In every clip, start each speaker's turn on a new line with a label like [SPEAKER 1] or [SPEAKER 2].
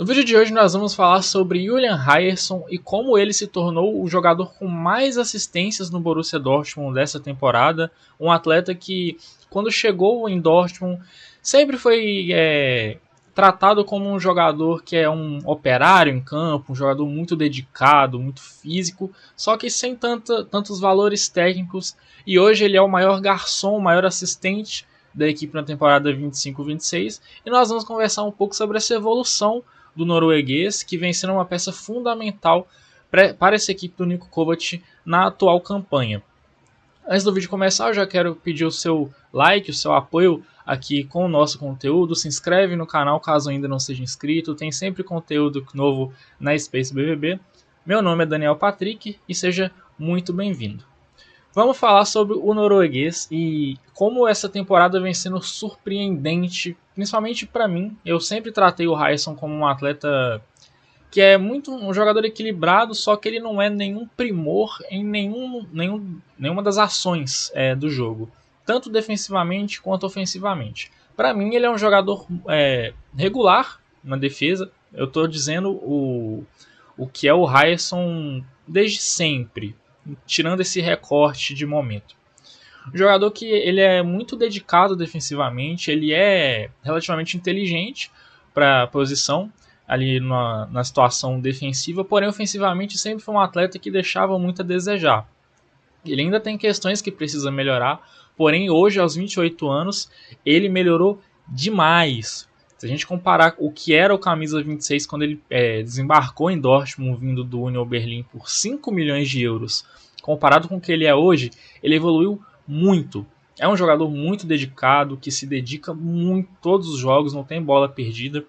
[SPEAKER 1] No vídeo de hoje nós vamos falar sobre Julian Ryerson e como ele se tornou o jogador com mais assistências no Borussia Dortmund dessa temporada. Um atleta que, quando chegou em Dortmund, sempre foi tratado como um jogador que é um operário em campo, um jogador muito dedicado, muito físico, só que sem tantos valores técnicos. E hoje ele é o maior garçom, o maior assistente da equipe na temporada 25-26. E nós vamos conversar um pouco sobre essa evolução do norueguês, que vem sendo uma peça fundamental para essa equipe do Niko Kovac na atual campanha. Antes do vídeo começar, eu já quero pedir o seu like, o seu apoio aqui com o nosso conteúdo. Se inscreve no canal caso ainda não seja inscrito. Tem sempre conteúdo novo na Space BBB. Meu nome é Daniel Patrick e seja muito bem-vindo. Vamos falar sobre o norueguês e como essa temporada vem sendo surpreendente, principalmente para mim. Eu sempre tratei o Ryerson como um atleta que é muito um jogador equilibrado, só que ele não é nenhum primor em nenhuma das ações do jogo, tanto defensivamente quanto ofensivamente. Para mim, ele é um jogador regular na defesa. Eu estou dizendo o que é o Ryerson desde sempre, tirando esse recorte de momento. Um jogador que ele é muito dedicado defensivamente, ele é relativamente inteligente para a posição ali na situação defensiva, porém ofensivamente sempre foi um atleta que deixava muito a desejar. Ele ainda tem questões que precisa melhorar, porém hoje aos 28 anos ele melhorou demais. Se a gente comparar o que era o camisa 26 quando ele desembarcou em Dortmund vindo do Union Berlin por 5 milhões de euros, comparado com o que ele é hoje, ele evoluiu muito. É um jogador muito dedicado, que se dedica muito todos os jogos, não tem bola perdida.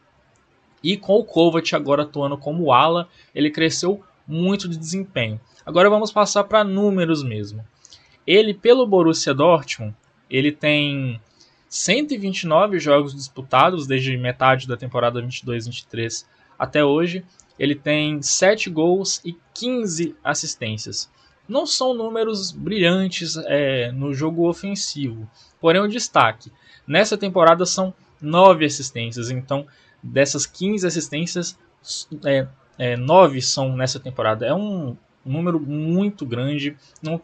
[SPEAKER 1] E com o Kovac agora atuando como ala, ele cresceu muito de desempenho. Agora vamos passar para números mesmo. Ele, pelo Borussia Dortmund, ele tem 129 jogos disputados desde metade da temporada 22-23 até hoje. Ele tem 7 gols e 15 assistências. Não são números brilhantes no jogo ofensivo, porém o destaque. Nessa temporada são 9 assistências, então dessas 15 assistências, 9 são nessa temporada. É um número muito grande.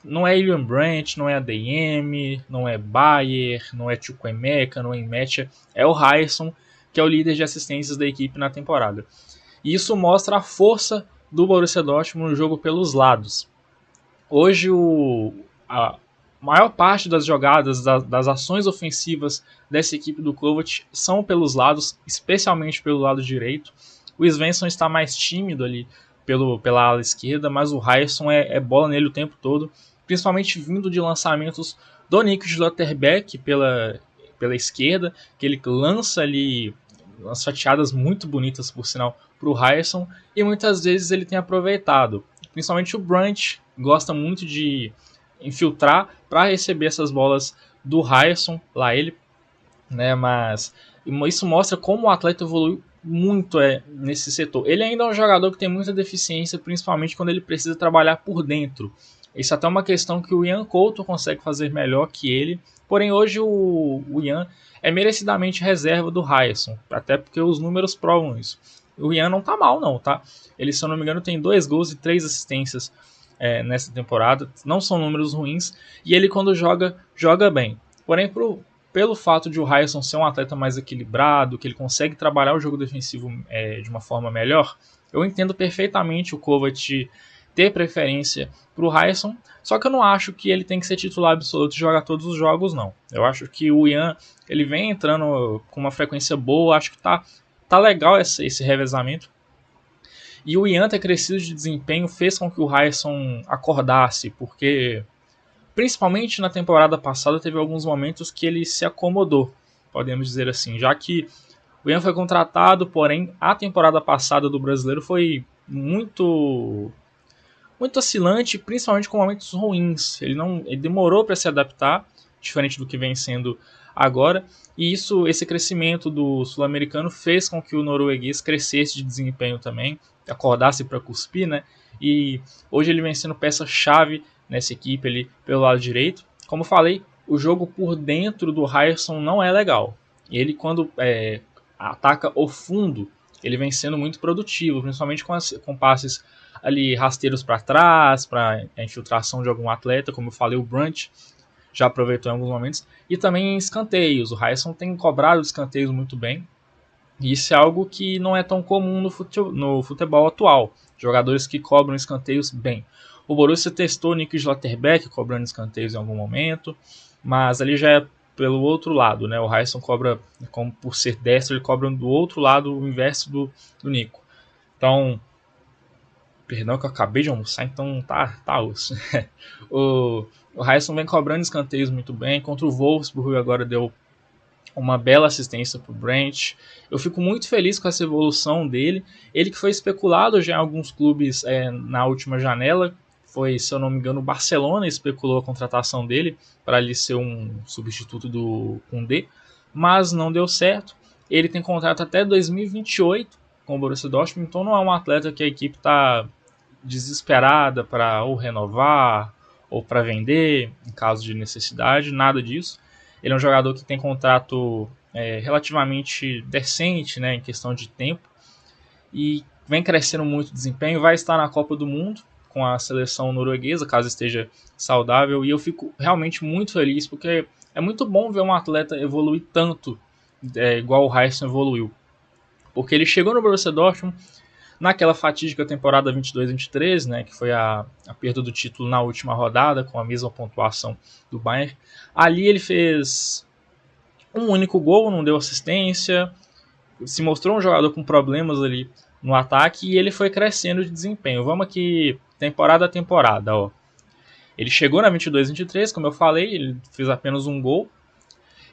[SPEAKER 1] Não é Julian Brandt, não é ADM, não é Bayer, não é Chukwuemeka, não é Mecha. É o Ryerson, que é o líder de assistências da equipe na temporada. E isso mostra a força do Borussia Dortmund no jogo pelos lados. Hoje a maior parte das jogadas, das ações ofensivas dessa equipe do Kovac são pelos lados, especialmente pelo lado direito. O Svensson está mais tímido ali pela ala esquerda, mas o Ryerson é bola nele o tempo todo, principalmente vindo de lançamentos do Nico Schlotterbeck pela esquerda, que ele lança ali umas fatiadas muito bonitas, por sinal, para o Ryerson, e muitas vezes ele tem aproveitado. Principalmente o Brandt gosta muito de infiltrar para receber essas bolas do Ryerson, lá ele, né? Mas isso mostra como o atleta evoluiu muito nesse setor. Ele ainda é um jogador que tem muita deficiência, principalmente quando ele precisa trabalhar por dentro. Isso até é uma questão que o Ian Couto consegue fazer melhor que ele. Porém, hoje o Ian é merecidamente reserva do Ryerson, até porque os números provam isso. O Ian não tá mal, não, tá? Ele, se eu não me engano, tem 2 gols e 3 assistências nessa temporada. Não são números ruins. E ele, quando joga bem. Porém, pelo fato de o Ryerson ser um atleta mais equilibrado, que ele consegue trabalhar o jogo defensivo de uma forma melhor, eu entendo perfeitamente o Kovac ter preferência para o Ryerson, só que eu não acho que ele tem que ser titular absoluto e jogar todos os jogos, não. Eu acho que o Ian ele vem entrando com uma frequência boa, acho que tá legal esse revezamento. E o Ian ter crescido de desempenho fez com que o Ryerson acordasse, porque principalmente na temporada passada teve alguns momentos que ele se acomodou, podemos dizer assim, já que o Ian foi contratado, porém a temporada passada do brasileiro foi muito oscilante, principalmente com momentos ruins. Ele demorou para se adaptar, diferente do que vem sendo agora, e esse crescimento do sul-americano fez com que o norueguês crescesse de desempenho também, acordasse para cuspir, né? E hoje ele vem sendo peça-chave nessa equipe ali pelo lado direito. Como falei, o jogo por dentro do Ryerson não é legal. Ele, quando ataca o fundo, ele vem sendo muito produtivo, principalmente com passes ali rasteiros para trás, para a infiltração de algum atleta, como eu falei, o Brunt já aproveitou em alguns momentos, e também em escanteios. O Raisson tem cobrado escanteios muito bem, e isso é algo que não é tão comum no futebol atual. Jogadores que cobram escanteios bem. O Borussia testou o Nick Schlotterbeck cobrando escanteios em algum momento, mas ali já é pelo outro lado, né? O Raisson cobra, como por ser destro, ele cobra do outro lado, o inverso do Nico. Então, perdão que eu acabei de almoçar, então tá osso. o Raisson vem cobrando escanteios muito bem. Contra o Wolfsburg agora deu uma bela assistência para o Brandt. Eu fico muito feliz com essa evolução dele. Ele que foi especulado já em alguns clubes na última janela. Foi, se eu não me engano, o Barcelona especulou a contratação dele para ele ser um substituto do Koundé, mas não deu certo. Ele tem contrato até 2028 com o Borussia Dortmund, então não é um atleta que a equipe está desesperada para ou renovar ou para vender em caso de necessidade, nada disso. Ele é um jogador que tem contrato relativamente decente, né, em questão de tempo, e vem crescendo muito o desempenho, vai estar na Copa do Mundo com a seleção norueguesa, caso esteja saudável, e eu fico realmente muito feliz, porque é muito bom ver um atleta evoluir tanto, igual o Raisson evoluiu, porque ele chegou no Borussia Dortmund naquela fatídica temporada 22-23, né, que foi a perda do título na última rodada, com a mesma pontuação do Bayern. Ali ele fez um único gol, não deu assistência, se mostrou um jogador com problemas ali no ataque e ele foi crescendo de desempenho. Vamos aqui temporada a temporada, ó. Ele chegou na 22-23, como eu falei, ele fez apenas um gol.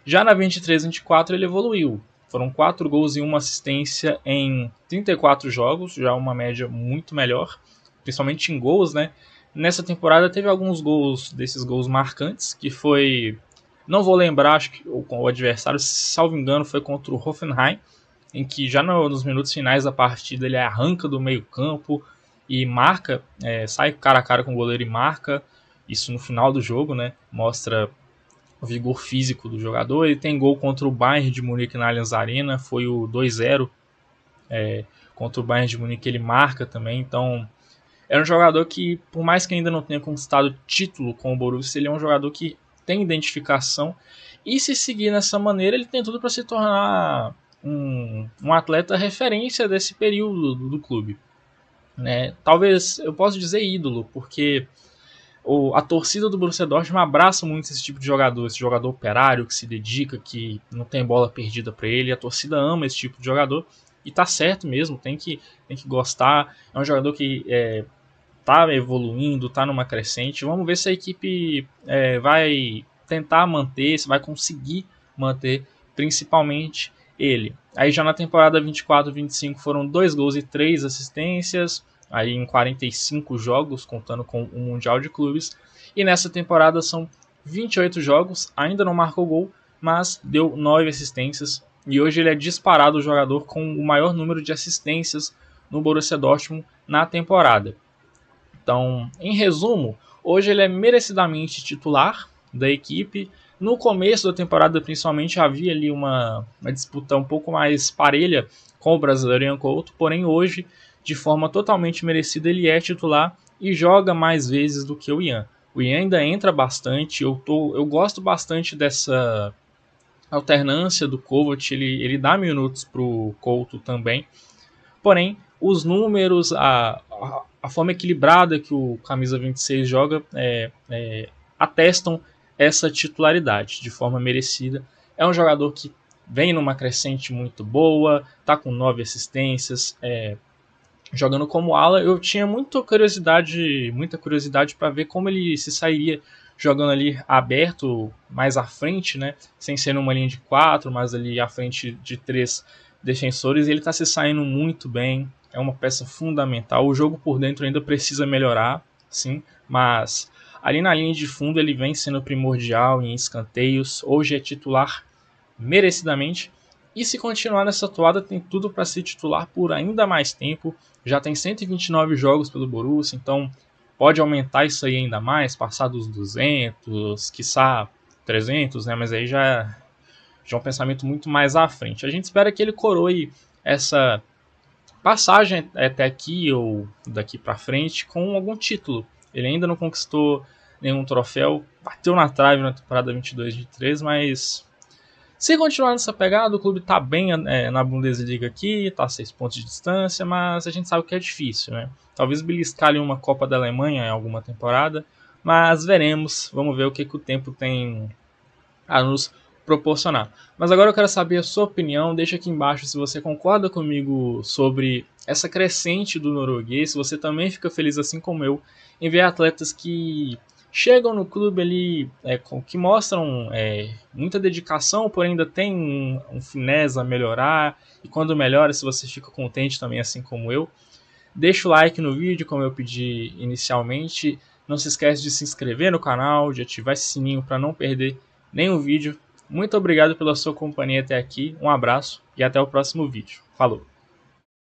[SPEAKER 1] Já na 23-24 ele evoluiu. Foram 4 gols e 1 assistência em 34 jogos, já uma média muito melhor, principalmente em gols, né? Nessa temporada teve alguns gols, desses gols marcantes, que foi... Não vou lembrar, acho que o adversário, salvo engano, foi contra o Hoffenheim, em que já nos minutos finais da partida ele arranca do meio campo e marca, sai cara a cara com o goleiro e marca, isso no final do jogo, né? Mostra o vigor físico do jogador. Ele tem gol contra o Bayern de Munique na Allianz Arena, foi o 2-0 contra o Bayern de Munique, ele marca também, então é um jogador que, por mais que ainda não tenha conquistado título com o Borussia, ele é um jogador que tem identificação, e se seguir nessa maneira, ele tem tudo para se tornar um atleta referência desse período do clube, né? Talvez eu possa dizer ídolo, porque a torcida do Borussia Dortmund abraça muito esse tipo de jogador, esse jogador operário que se dedica, que não tem bola perdida para ele. A torcida ama esse tipo de jogador e tá certo mesmo, tem que gostar. É um jogador que tá evoluindo, tá numa crescente. Vamos ver se a equipe vai tentar manter, se vai conseguir manter, principalmente ele. Aí já na temporada 24-25 foram 2 gols e 3 assistências, aí em 45 jogos, contando com o Mundial de Clubes. E nessa temporada são 28 jogos, ainda não marcou gol, mas deu 9 assistências. E hoje ele é disparado o jogador com o maior número de assistências no Borussia Dortmund na temporada. Então, em resumo, hoje ele é merecidamente titular da equipe. No começo da temporada, principalmente, havia ali uma disputa um pouco mais parelha com o brasileiro Ian Couto, porém hoje, de forma totalmente merecida, ele é titular e joga mais vezes do que o Ian. O Ian ainda entra bastante, eu gosto bastante dessa alternância do Kovac, ele dá minutos para o Couto também, porém, os números, a forma equilibrada que o camisa 26 joga atestam essa titularidade de forma merecida. É um jogador que vem numa crescente muito boa, tá com 9 assistências, jogando como ala. Eu tinha muita curiosidade para ver como ele se sairia jogando ali aberto, mais à frente, né? Sem ser numa linha de 4, mas ali à frente de 3 defensores. Ele está se saindo muito bem, é uma peça fundamental. O jogo por dentro ainda precisa melhorar, sim, mas ali na linha de fundo ele vem sendo primordial em escanteios. Hoje é titular merecidamente. E se continuar nessa toada, tem tudo para ser titular por ainda mais tempo. Já tem 129 jogos pelo Borussia, então pode aumentar isso aí ainda mais, passar dos 200, quiçá 300, né? Mas aí já é um pensamento muito mais à frente. A gente espera que ele coroe essa passagem até aqui ou daqui para frente com algum título. Ele ainda não conquistou nenhum troféu, bateu na trave na temporada 22-23, mas se continuar nessa pegada, o clube tá bem na Bundesliga aqui, tá a 6 pontos de distância, mas a gente sabe que é difícil, né? Talvez beliscar ali uma Copa da Alemanha em alguma temporada, mas veremos, vamos ver o que o tempo tem a nos proporcionar. Mas agora eu quero saber a sua opinião, deixa aqui embaixo se você concorda comigo sobre essa crescente do norueguês, se você também fica feliz assim como eu em ver atletas que chegam no clube ali, que mostram muita dedicação, porém ainda tem um finesse a melhorar, e quando melhora, se você fica contente também assim como eu. Deixa o like no vídeo, como eu pedi inicialmente. Não se esquece de se inscrever no canal, de ativar esse sininho para não perder nenhum vídeo. Muito obrigado pela sua companhia até aqui, um abraço e até o próximo vídeo. Falou!